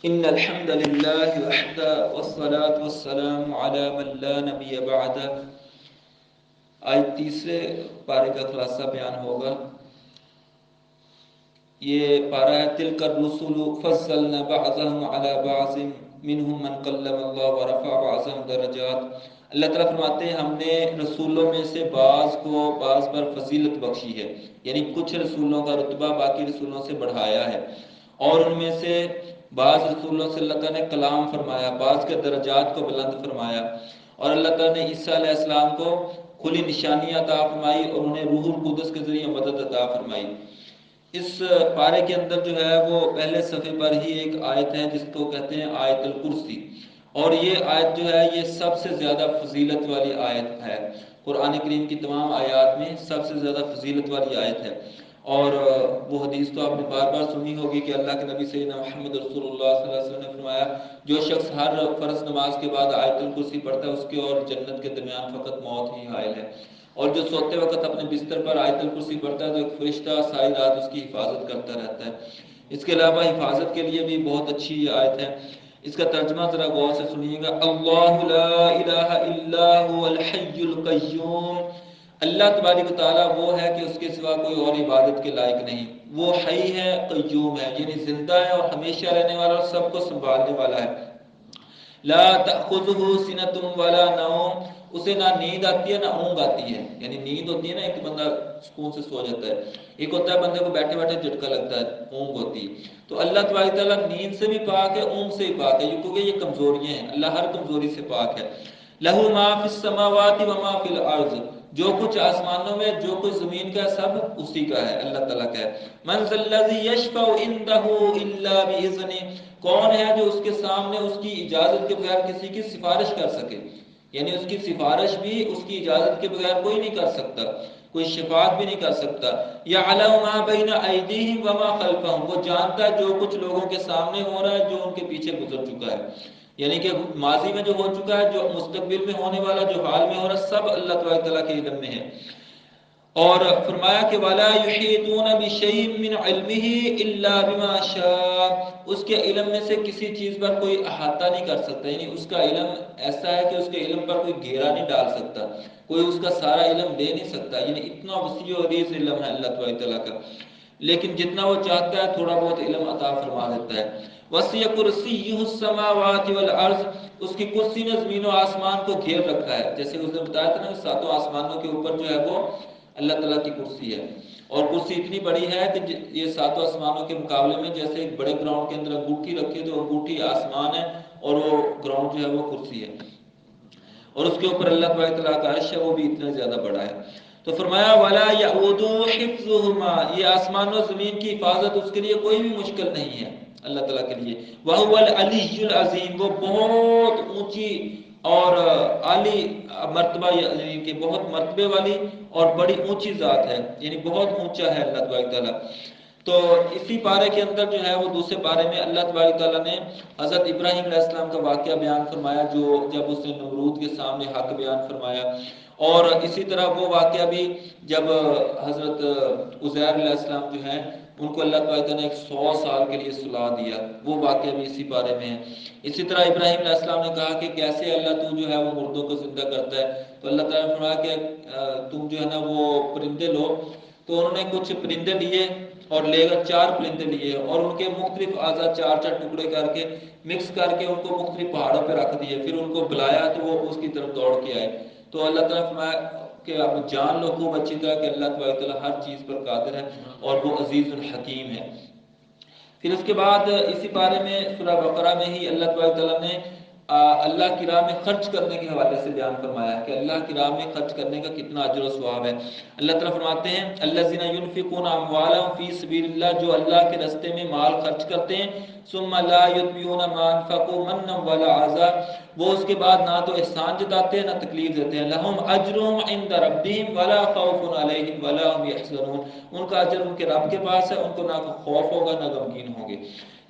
ان الحمد للہ وحدہ والصلاة والسلام علی من لا نبی بعدہ۔ آج تیسرے پارے کا خلاصہ بیان ہوگا۔ یہ پارہ ہے تلک الرسل فضلنا بعضهم علی بعض منهم من کلم اللہ ورفع بعضهم درجات۔ اللہ تعالیٰ فرماتے ہیں ہم نے رسولوں میں سے بعض کو بعض پر فضیلت بخشی ہے، یعنی کچھ رسولوں کا رتبہ باقی رسولوں سے بڑھایا ہے، اور ان میں سے بعض رسولوں سے اللہ تعالیٰ نے کلام فرمایا، بعض کے درجات کو بلند فرمایا، اور اللہ تعالیٰ نے عیسیٰ علیہ السلام کو کھلی نشانیاں عطا فرمائی اور انہیں روح القدس کے ذریعے مدد عطا فرمائی۔ اس پارے کے اندر جو ہے وہ پہلے صفحے پر ہی ایک آیت ہے جس کو کہتے ہیں آیت الکرسی، اور یہ آیت جو ہے یہ سب سے زیادہ فضیلت والی آیت ہے۔ قرآن کریم کی تمام آیات میں سب سے زیادہ فضیلت والی آیت ہے، اور وہ حدیث تو آپ نے بار بار سنی ہوگی کہ اللہ کے نبی سیدنا محمد رسول اللہ صلی اللہ علیہ وسلم نے فرمایا جو شخص ہر فرض نماز کے بعد آیت الکرسی پڑھتا ہے اس کے اور جنت کے درمیان فقط موت ہی حائل ہے، اور جو سوتے وقت اپنے بستر پر آیت الکرسی پڑھتا ہے تو ایک فرشتہ ساری رات اس کی حفاظت کرتا رہتا ہے۔ اس کے علاوہ حفاظت کے لیے بھی بہت اچھی یہ آیت ہے۔ اس کا ترجمہ ذرا غور سے سنیے گا۔ اللہ لا الہ الا هو الحی القیوم، اللہ تبارک و تعالیٰ وہ ہے کہ اس کے سوا کوئی اور عبادت کے لائق نہیں، وہ حی ہے قیوم ہے، یعنی زندہ ہے اور ہمیشہ رہنے والا اور سب کو سنبھالنے والا ہے۔ لا تأخذہ سنۃ ولا نوم، اسے نہ نیند آتی ہے نہ اونگ آتی ہے، یعنی نیند ہوتی ہے نا ایک بندہ سکون سے سو جاتا ہے، ایک ہوتا ہے بندے کو بیٹھے بیٹھے جھٹکا لگتا ہے، اونگ ہوتی ہے۔ تو اللہ تبارک تعالیٰ نیند سے بھی پاک ہے، اونگ سے بھی پاک ہے، کیونکہ یہ کمزوریاں ہیں، اللہ ہر کمزوری سے پاک ہے۔ لہ ما فی السماوات و ما فی الارض، جو کچھ آسمانوں میں جو کچھ زمین کا سب اسی کا ہے، اللہ تعالیٰ کا ہے۔ من ذا الذی یشفع عندہ الا باذنہ، کون ہے جو اس کے سامنے اس کی اجازت کے بغیر کسی کی سفارش کر سکے، یعنی اس کی سفارش بھی اس کی اجازت کے بغیر کوئی نہیں کر سکتا، کوئی شفاعت بھی نہیں کر سکتا۔ یعلم ما بین ایدیہم وما خلفہم، وہ جانتا ہے جو کچھ لوگوں کے سامنے ہو رہا ہے جو ان کے پیچھے گزر چکا ہے، یعنی کہ ماضی میں جو ہو چکا ہے، جو مستقبل میں ہونے والا، جو حال میں ہو رہا ہے، سب اللہ تبارک تعالیٰ کے علم میں ہے۔ اور فرمایا کہ وَلَا يُحِيطُونَ بِشَيْءٍ مِّنْ عِلْمِهِ إِلَّا بِمَا شَاءَ، اس کے علم میں سے کسی چیز پر کوئی احاطہ نہیں کر سکتا، یعنی اس کا علم ایسا ہے کہ اس کے علم پر کوئی گھیرا نہیں ڈال سکتا، کوئی اس کا سارا علم دے نہیں سکتا، یعنی اتنا وسیع و عریض علم ہے اللہ تعالیٰ کا، لیکن جتنا وہ چاہتا ہے تھوڑا بہت علم عطا فرما دیتا ہے۔ وَسِعَ كُرْسِيُّهُ السَّمَاوَاتِ وَالْأَرْضِ، اس کی کرسی نے زمین و آسمان کو گھیر رکھا ہے، جیسے اس نے بتایا تھا نا ساتوں آسمانوں کے اوپر جو ہے وہ اللہ تعالیٰ کی کرسی ہے، اور کرسی اتنی بڑی ہے کہ یہ ساتوں آسمانوں کے مقابلے میں جیسے ایک بڑے گراؤنڈ کے اندر انگوٹھی رکھی ہے تو انگوٹھی آسمان ہے اور وہ گراؤنڈ جو ہے وہ کرسی ہے، اور اس کے اوپر اللہ تبارک تعالیٰ کا عرش ہے وہ بھی اتنا زیادہ بڑا ہے۔ تو فرمایا وَلَا يَئُودُهُ حِفْظُهُمَا، یہ آسمان و زمین کی حفاظت اس کے لیے کوئی بھی مشکل نہیں ہے اللہ تعالیٰ کے لیے۔ وَهُوَ الْعَلِيُّ الْعَظِيمُ، وہ بہت اونچی اور عالی مرتبہ، یعنی کہ بہت مرتبے والی اور بڑی اونچی ذات ہے، یعنی بہت اونچا ہے اللہ تبارک تعالیٰ۔ تو اسی پارے کے اندر جو ہے وہ دوسرے پارے میں اللہ تبارک تعالیٰ نے حضرت ابراہیم علیہ السلام کا واقعہ بیان فرمایا، جو جب اس نے نمرود کے سامنے حق بیان فرمایا، اور اسی طرح وہ واقعہ بھی جب حضرت عزیر علیہ السلام جو ہیں ان کو اللہ تعالیٰ نے 100 سال کے لیے سلا دیا، وہ واقعہ بھی اسی بارے میں ہے۔ اسی طرح ابراہیم علیہ السلام نے کہا کہ کیسے اللہ تو جو ہے وہ مردوں کو زندہ کرتا ہے، تو اللہ تعالیٰ نے فرمایا کہ تم جو ہے نا وہ پرندے لو، تو انہوں نے کچھ پرندے لیے اور لے کر 4 پرندے لیے اور ان کے مختلف اعضاء 4 ٹکڑے کر کے مکس کر کے ان کو مختلف پہاڑوں پہ رکھ دیے، پھر ان کو بلایا تو وہ اس کی طرف دوڑ کے آئے، تو اللہ تعالیٰ نے فرمایا کہ اب جان لو خوب اچھی طرح کہ اللہ تبارک تعالیٰ ہر چیز پر قادر ہے اور وہ عزیز الحکیم ہے۔ پھر اس کے بعد اسی بارے میں سورہ بقرہ میں ہی اللہ تبارک تعالیٰ نے اللہ کی راہ میں خرچ کرنے کے حوالے سے بیان فرمایا کہ اللہ کی راہ میں خرچ کرنے کا کتنا اجر و ثواب ہے۔ اللہ تعالیٰ فرماتے ہیں الذین ينفقون اموالهم فی سبیل اللہ، جو اللہ کے راستے میں مال خرچ کرتے ہیں، ثم لا یتبعون ما انفقوا منا ولا عذا، وہ اس کے بعد نہ تو احسان جتاتے ہیں نہ تکلیف دیتے ہیں، لہم اجرهم عند ربهم ولا خوف علیہم ولا هم یحزنون، ان کا اجر ان کے رب کے پاس ہے، ان کو نہ خوف ہوگا نہ غمگین ہوں گے۔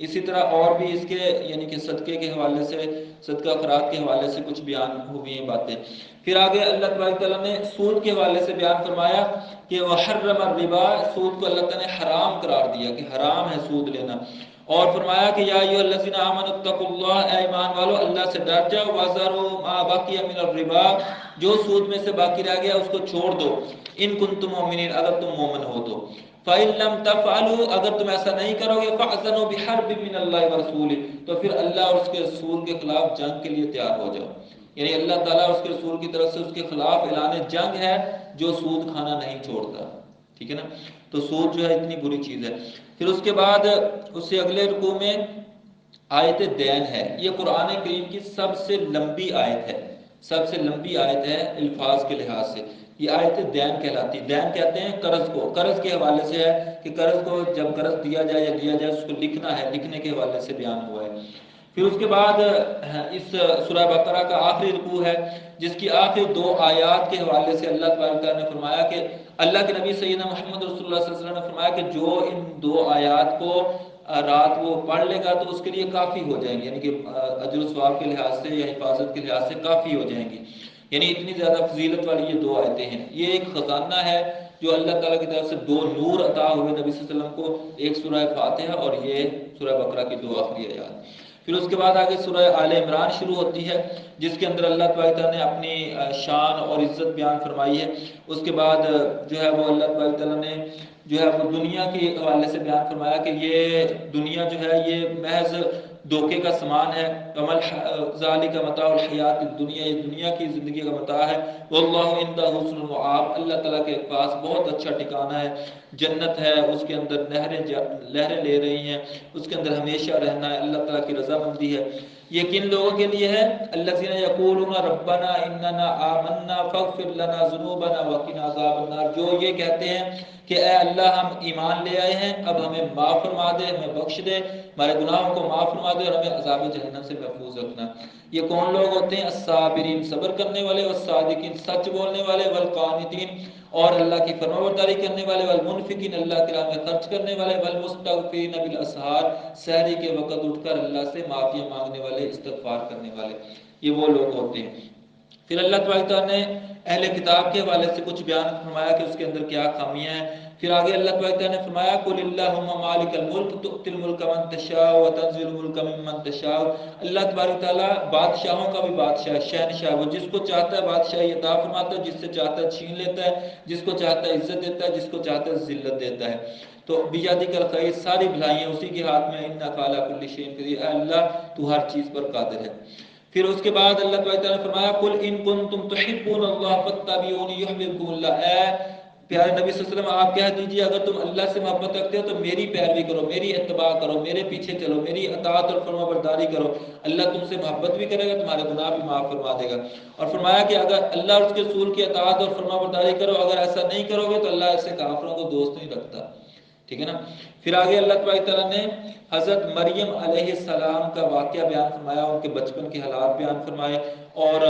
اسی طرح اور بھی اس کے یعنی کہ صدقے کے حوالے سے، صدقہ خیرات کے حوالے سے کچھ بیان ہوئی ہیں باتیں۔ پھر آگے اللہ تبارک تعالیٰ نے سود کے حوالے سے بیان فرمایا کہ وحرم الربا، سود کو اللہ تعالیٰ نے حرام قرار دیا کہ حرام ہے سود لینا، اور فرمایا کہ یا ایھا الذین آمنوا اتقوا اللہ، اے ایمان والو اللہ سے ڈر جاؤ، وذروا ما بقی من الربا، جو سود میں سے باقی رہ گیا اس کو چھوڑ دو، ان کنتم مؤمنین، اگر تم مومن ہو تو، فَإِن لَّمْ تَفْعَلُوا، اگر تم ایسا نہیں کرو گے، فَأْذَنُوا بِحَرْبٍ مِّنَ اللَّهِ وَرَسُولِهِ، تو پھر اللہ اور اس کے رسول کے خلاف جنگ کے لیے تیار ہو جاؤ. یعنی اللہ تعالیٰ اور اس کے رسول کی طرف سے اس کے خلاف اعلان جنگ ہے جو سود کھانا نہیں چھوڑتا. ٹھیک ہے نا، تو سود جو ہے اتنی بری چیز ہے. پھر اس کے بعد اس سے اگلے رکوع میں آیت دین ہے. یہ قرآن کریم کی سب سے لمبی آیت ہے، سب سے لمبی آیت ہے الفاظ کے لحاظ سے. یہ آیت دین کہلاتی ہے. دین کہتے ہیں قرض کو، قرض کے حوالے سے ہے کہ قرض کو جب قرض دیا جائے یا لیا جائے اس کو لکھنا ہے، لکھنے کے حوالے سے بیان ہوا ہے. پھر اس کے بعد اس سورہ بقرہ کا آخری رکوع ہے جس کی آخری 2 آیات کے حوالے سے اللہ تبارک تعالیٰ نے فرمایا کہ اللہ کے نبی سیدنا محمد رسول اللہ صلی اللہ علیہ وسلم نے فرمایا کہ جو ان 2 آیات کو رات وہ پڑھ لے گا تو اس کے لیے کافی ہو جائیں گے، یعنی کہ اجر و ثواب کے لحاظ سے یا حفاظت کے لحاظ سے کافی ہو جائیں گی. یعنی اتنی زیادہ فضیلت والی یہ 2 آیتیں ہیں. یہ ایک خزانہ ہے جو اللہ تعالیٰ کی طرف سے 2 نور عطا ہوئے نبی صلی اللہ علیہ وسلم کو، ایک سورہ فاتحہ اور یہ سورہ بقرہ کی 2 آخری آیات. پھر اس کے بعد آگے سورہ آل عمران شروع ہوتی ہے جس کے اندر اللہ تعالیٰ نے اپنی شان اور عزت بیان فرمائی ہے. اس کے بعد جو ہے وہ اللہ تعالیٰ نے جو ہے وہ دنیا کے حوالے سے بیان فرمایا کہ یہ دنیا جو ہے یہ محض دھوکے کا سامان ہے. کمل ذالک متاع الحیات الدنیا، یہ دنیا کی زندگی کا متاع ہے. واللہ عندہ حسن المآب، اللہ تعالیٰ کے پاس بہت اچھا ٹھکانہ ہے، جنت ہے، اس کے اندر لہریں لے رہی ہیں، اس کے اندر ہمیشہ رہنا ہے، اللہ تعالیٰ کی رضامندی ہے. یہ کن لوگوں کے لیے ہے؟ الذین یقولون ربنا اننا آمنا فاغفر لنا ذنوبنا وقنا عذاب النار، جو یہ کہتے ہیں کہ اے اللہ ہم ایمان لے آئے ہیں، اب ہمیں معاف فرما دے، ہمیں بخش دے، ہمارے گناہوں کو معاف فرما دے اور ہمیں عذاب جہنم سے محفوظ رکھنا. یہ کون لوگ ہوتے ہیں؟ الصابرین، صبر کرنے والے، والصادقین، سچ بولنے والے، والقانتین، اور اللہ کی فرمانبرداری کرنے والے، والمنفقین، اللہ کی راہ میں خرچ کرنے والے، والمستغفرین بالاسحار، سحری کے وقت اٹھ کر اللہ سے معافی مانگنے والے، استغفار کرنے والے. یہ وہ لوگ ہوتے ہیں. پھر اللہ تعالیٰ نے اہل کتاب کے حوالے سے کچھ بیان فرمایا کہ اس کے اندر کیا خامیاں ہیں. پھر آگے اللہ تعالیٰ نے فرمایا قل اللہم مالک الملک تؤتی الملک من تشاء وتنزع الملک ممن تشاء. اللہ تبارک تعالیٰ بادشاہوں کا بھی بادشاہ ہے، شہنشاہ، وہ جس کو چاہتا ہے بادشاہی عطا فرماتا ہے، جس سے چاہتا ہے چھین لیتا ہے، جس کو چاہتا ہے عزت دیتا ہے، جس کو چاہتا ہے ذلت دیتا ہے. تو بیادک الخیر، ساری بھلائیاں اسی کے ہاتھ میں. انک علی کل شیء قدیر، اے اللہ تو ہر چیز پر قادر ہے. پھر اس کے بعد اللہ تعالیٰ نے فرمایا قل ان کنتم تحبون اللہ فاتبعونی یحببکم اللہ. اے پیارے نبی صلی اللہ علیہ وسلم آپ کہہ دیجئے اگر تم اللہ سے محبت رکھتے ہو تو میری پیروی کرو، میری اتباع کرو، میرے پیچھے چلو، میری اطاعت اور فرما برداری کرو. اللہ تم سے محبت بھی کرے گا، تمہارے گناہ بھی معاف فرما دے گا. اور فرمایا کہ اگر اللہ اور اس کے رسول کی اطاعت اور فرما برداری کرو، اگر ایسا نہیں کرو گے تو اللہ ایسے کافروں کو دوست نہیں رکھتا. ٹھیک ہے نا. پھر آگے اللہ تعالیٰ نے حضرت مریم علیہ السلام کا واقعہ بیان فرمایا، ان کے بچپن کے حالات بیان فرمائے، اور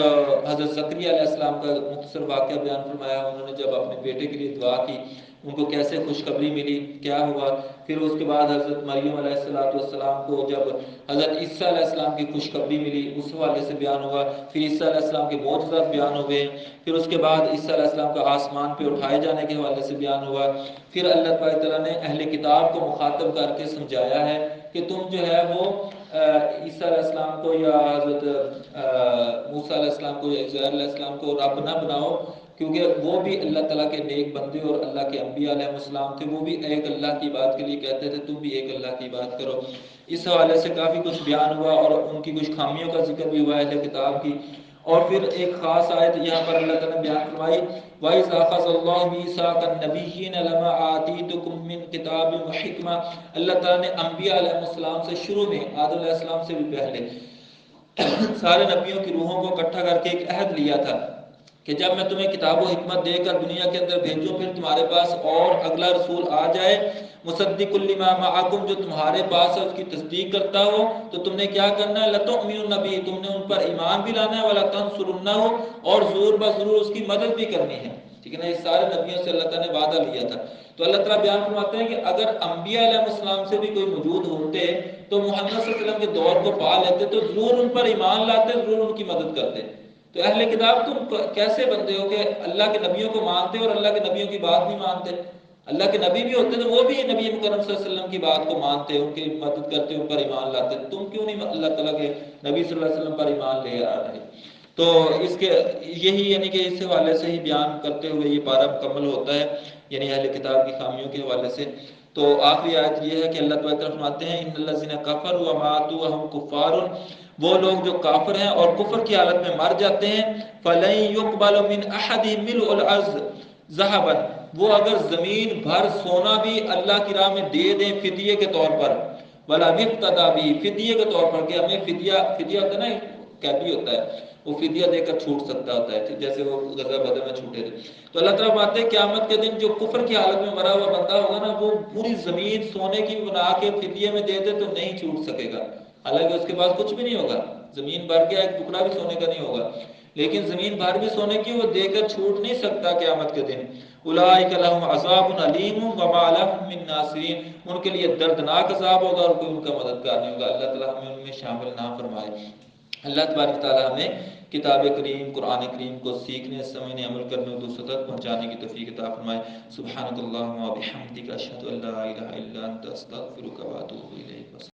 حضرت زکریا علیہ السلام کا مختصر واقعہ بیان فرمایا. انہوں نے جب اپنے بیٹے کے لیے دعا کی ان کو کیسے خوشخبری ملی، کیا ہوا. پھر اس کے بعد حضرت مریم علیہ السلام کو جب حضرت عیسیٰ علیہ السلام کی خوشخبری ملی اس حوالے سے بیان ہوا. پھر عیسیٰ علیہ السلام کے معجزات بیان ہوئے. پھر اس کے بعد عیسیٰ علیہ السلام کا آسمان پہ اٹھائے جانے کے حوالے سے بیان ہوا. پھر اللہ تعالیٰ نے اہل کتاب کو مخاطب کر کے سمجھایا ہے کہ تم جو ہے وہ عیسیٰ علیہ السلام کو یا حضرت موسیٰ علیہ السلام کو یا عزیر علیہ السلام کو رب نہ بناؤ، کیونکہ وہ بھی اللہ تعالیٰ کے نیک بندے اور اللہ کے انبیاء علیہ السلام تھے. وہ بھی ایک اللہ کی بات کے لیے کہتے تھے، تم بھی ایک اللہ کی بات کرو. اس حوالے سے کافی کچھ بیان ہوا اور ان کی کچھ خامیوں کا ذکر بھی ہوا ہے اہل کتاب کی. اور پھر ایک خاص آیت یہاں پر اللہ تعالیٰ نے بیان فرمائی وَإِذْ أَخَذَ اللَّهُ مِيثَاقَ النَّبِيِّينَ لَمَا آتَيْتُكُم مِّن كِتَابٍ وَحِكْمَةٍ. اللہ تعالیٰ نے انبیاء علیہ السلام سے شروع میں، آدم علیہ السلام سے بھی پہلے سارے نبیوں کی روحوں کو اکٹھا کر کے ایک عہد لیا تھا کہ جب میں تمہیں کتاب و حکمت دے کر دنیا کے اندر بھیجوں، پھر تمہارے پاس اور اگلا رسول آ جائے مصدق لما معکم، جو تمہارے پاس ہے اس کی تصدیق کرتا ہو، تو تم نے کیا کرنا ہے؟ لتؤمنن بہ، تم نے ان پر ایمان بھی لانا ہے، ولتنصرنہ، اور ضرور بضرور اس کی مدد بھی کرنی ہے. ٹھیک ہے نا. یہ سارے نبیوں سے اللہ تعالیٰ نے وعدہ لیا تھا. تو اللہ تعالیٰ بیان فرماتے ہیں کہ اگر انبیاء علیہ السلام سے بھی کوئی موجود ہوتے تو محمد صلی اللہ علیہ وسلم کے دور کو پا لیتے، تو ضرور ان پر ایمان لاتے، ضرور ان کی مدد کرتے. تو اہل کتاب تم کیسے بندے ہو کہ اللہ کے نبیوں کو مانتے اور اللہ کے نبیوں کی بات نہیں مانتے؟ اللہ کے نبی بھی ہوتے تھے، وہ بھی نبی مکرم صلی اللہ علیہ وسلم کی بات کو مانتے، ان کی مدد کرتے، ان پر ایمان لاتے، تم کیوں نہیں اللہ تعالیٰ کے نبی صلی اللہ علیہ وسلم پر ایمان لے آ رہے؟ تو اس کے یہی یعنی کہ اس حوالے سے ہی بیان کرتے ہوئے یہ پارہ مکمل ہوتا ہے، یعنی اہل کتاب کی خامیوں کے حوالے سے۔ تو آخری آیت یہ ہے کہ اللہ تعالیٰ فرماتے ہیں ان الذین کفروا وماتوا وهم کفار، وہ لوگ جو کافر ہیں اور کفر کی حالت میں مر جاتے ہیں، فلن يقبل من احدهم ملء الارض ذهبا، وہ اگر زمین بھر سونا بھی اللہ کی راہ میں دے دیں فدیے کے طور پر، ولا مفتدی بھی، فدیے کے طور پر، کہ ہمیں فدیہ ہوتا ہے نا، قیدی ہوتا ہے وہ فدیہ دے کر چھوٹ سکتا ہوتا ہے، جیسے وہ غزوہ بدر میں چھوٹے تھے۔ تو اللہ تعالیٰ باتیں قیامت کے دن جو کفر کی حالت میں مرا ہوا بندہ ہوگا نا، وہ پوری زمین سونے کی بنا کے فدیے میں دے دے تو نہیں چھوٹ سکے گا، حالانکہ اس کے پاس کچھ بھی نہیں ہوگا، زمین بھر کے ایک ٹکڑا بھی سونے کا نہیں ہوگا، لیکن زمین بھر بھی سونے کی وہ دے کر چھوٹ نہیں سکتا قیامت کے دن۔ اولئک لهم عذاب علیم وما لهم من ناصرین، ان کے لیے دردناک عذاب ہوگا اور کوئی ان کا مددگار نہیں ہوگا۔ اللہ تعالیٰ ہمیں ان میں شامل نہ فرمائے۔ اللہ تبارک تعالیٰ ہمیں کتاب کریم قرآن کریم کو سیکھنے، سمجھنے، عمل کرنے اور دوسروں تک پہنچانے کی توفیق عطا فرمائے۔ سبحانک اللہم و بحمدک، اشہد ان لا الہ الا انت، استغفرک و اتوب الیک۔